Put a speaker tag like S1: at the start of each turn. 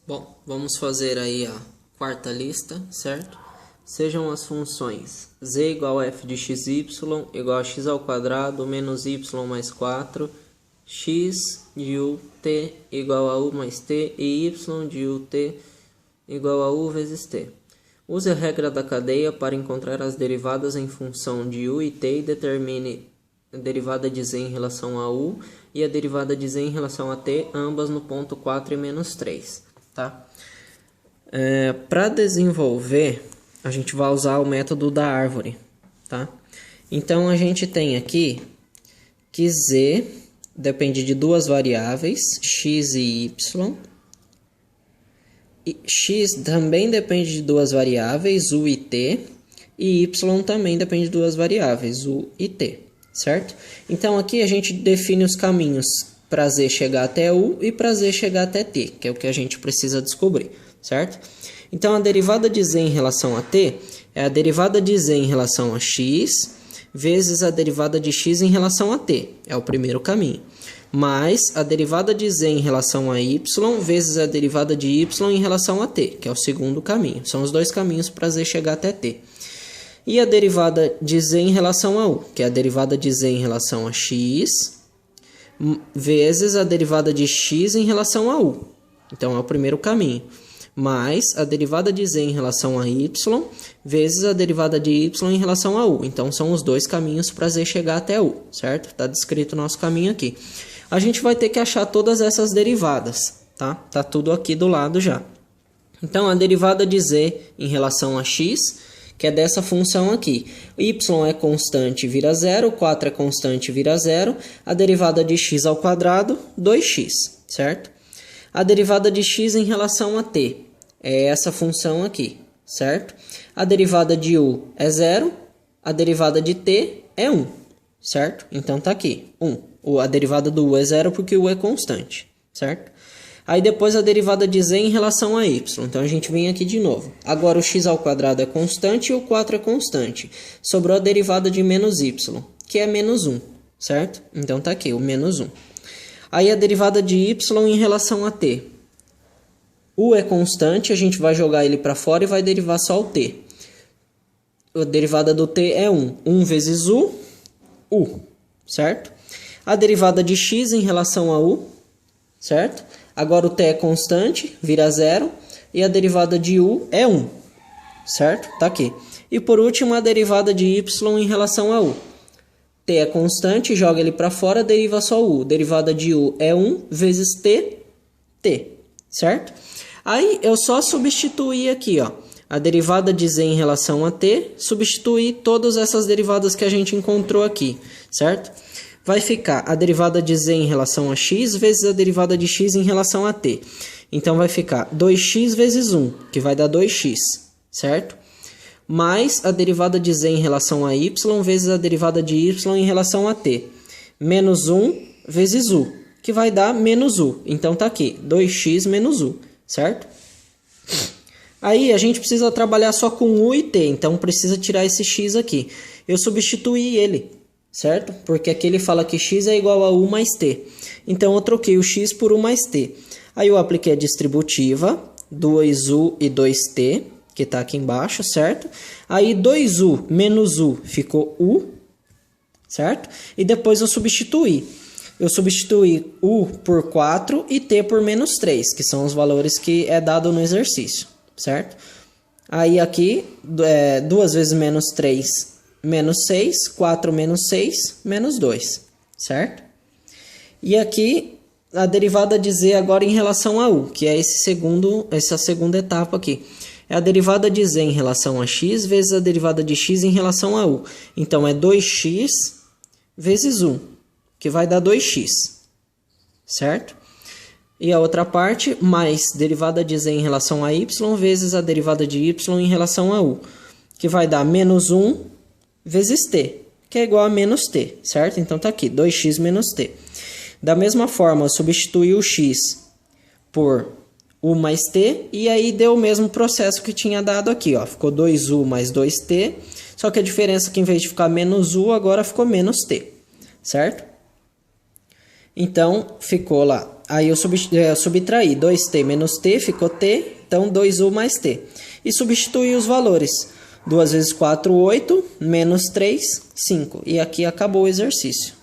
S1: Bom, vamos fazer aí a quarta lista, certo? Sejam as funções z igual a f de xy igual a x ao quadrado menos y mais 4, x de ut igual a u mais t e y de ut igual a u vezes t. Use a regra da cadeia para encontrar as derivadas em função de u e t e determine a derivada de z em relação a u e a derivada de z em relação a t, ambas no ponto 4 e menos 3. Tá? Para desenvolver, a gente vai usar o método da árvore. Tá? Então, a gente tem aqui que z depende de duas variáveis, x e y. E x também depende de duas variáveis, u e t. E y também depende de duas variáveis, u e t. Certo? Então, aqui a gente define os caminhos para z chegar até u e para z chegar até t, que é o que a gente precisa descobrir, certo? Então, a derivada de z em relação a t é a derivada de z em relação a x vezes a derivada de x em relação a t, é o primeiro caminho, mais a derivada de z em relação a y vezes a derivada de y em relação a t, que é o segundo caminho. São os dois caminhos para z chegar até t. E a derivada de z em relação a u, que é a derivada de z em relação a x vezes a derivada de x em relação a u. Então, é o primeiro caminho. Mais a derivada de z em relação a y vezes a derivada de y em relação a u. Então, são os dois caminhos para z chegar até u, certo? Está descrito o nosso caminho aqui. A gente vai ter que achar todas essas derivadas, tá? Tá tudo aqui do lado já. Então, a derivada de z em relação a x, que é dessa função aqui. Y é constante, vira zero. 4 é constante, vira zero. A derivada de x ao quadrado, 2x, certo? A derivada de x em relação a t é essa função aqui, certo? A derivada de u é zero. A derivada de t é 1, certo? Então, tá aqui, 1. A derivada do u é zero porque o u é constante, certo? Aí depois a derivada de z em relação a y. Então a gente vem aqui de novo. Agora o x ao quadrado é constante e o 4 é constante. Sobrou a derivada de menos y, que é menos 1, certo? Então tá aqui o menos 1. Aí a derivada de y em relação a t. U é constante, a gente vai jogar ele para fora e vai derivar só o t. A derivada do t é 1. 1 vezes u, certo? A derivada de x em relação a u, certo? Agora o t é constante, vira zero, e a derivada de u é 1, certo? Tá aqui. E por último, a derivada de y em relação a u. T é constante, joga ele para fora, deriva só u. Derivada de u é 1 vezes t, certo? Aí eu só substituir aqui, ó, a derivada de z em relação a t, substituir todas essas derivadas que a gente encontrou aqui, certo? Vai ficar a derivada de z em relação a x vezes a derivada de x em relação a t. Então, vai ficar 2x vezes 1, que vai dar 2x, certo? Mais a derivada de z em relação a y vezes a derivada de y em relação a t. Menos 1 vezes u, que vai dar menos u. Então, tá aqui, 2x menos u, certo? Aí, a gente precisa trabalhar só com u e t, então precisa tirar esse x aqui. Eu substituí ele, certo? Porque aqui ele fala que x é igual a u mais t. Então, eu troquei o x por u mais t. Aí, eu apliquei a distributiva, 2u e 2t, que está aqui embaixo, certo? Aí, 2u menos u ficou u, certo? E depois eu substituí. Eu substituí u por 4 e t por menos 3, que são os valores que é dado no exercício, certo? Aí, aqui, 2 vezes menos 3... menos 6, 4 menos 6, menos 2, certo? E aqui, a derivada de z agora em relação a u, que é essa segunda etapa aqui. É a derivada de z em relação a x vezes a derivada de x em relação a u. Então, é 2x vezes 1, que vai dar 2x, certo? E a outra parte, mais derivada de z em relação a y vezes a derivada de y em relação a u, que vai dar menos 1 vezes t, que é igual a menos t, certo? Então, tá aqui, 2x menos t. Da mesma forma, eu substituí o x por u mais t, e aí deu o mesmo processo que tinha dado aqui, ó. Ficou 2u mais 2t, só que a diferença é que em vez de ficar menos u, agora ficou menos t, certo? Então, ficou lá Aí eu subtraí 2t menos t, ficou t, então 2u mais t. E substitui os valores. 2 vezes 4, 8, menos 3, 5. E aqui acabou o exercício.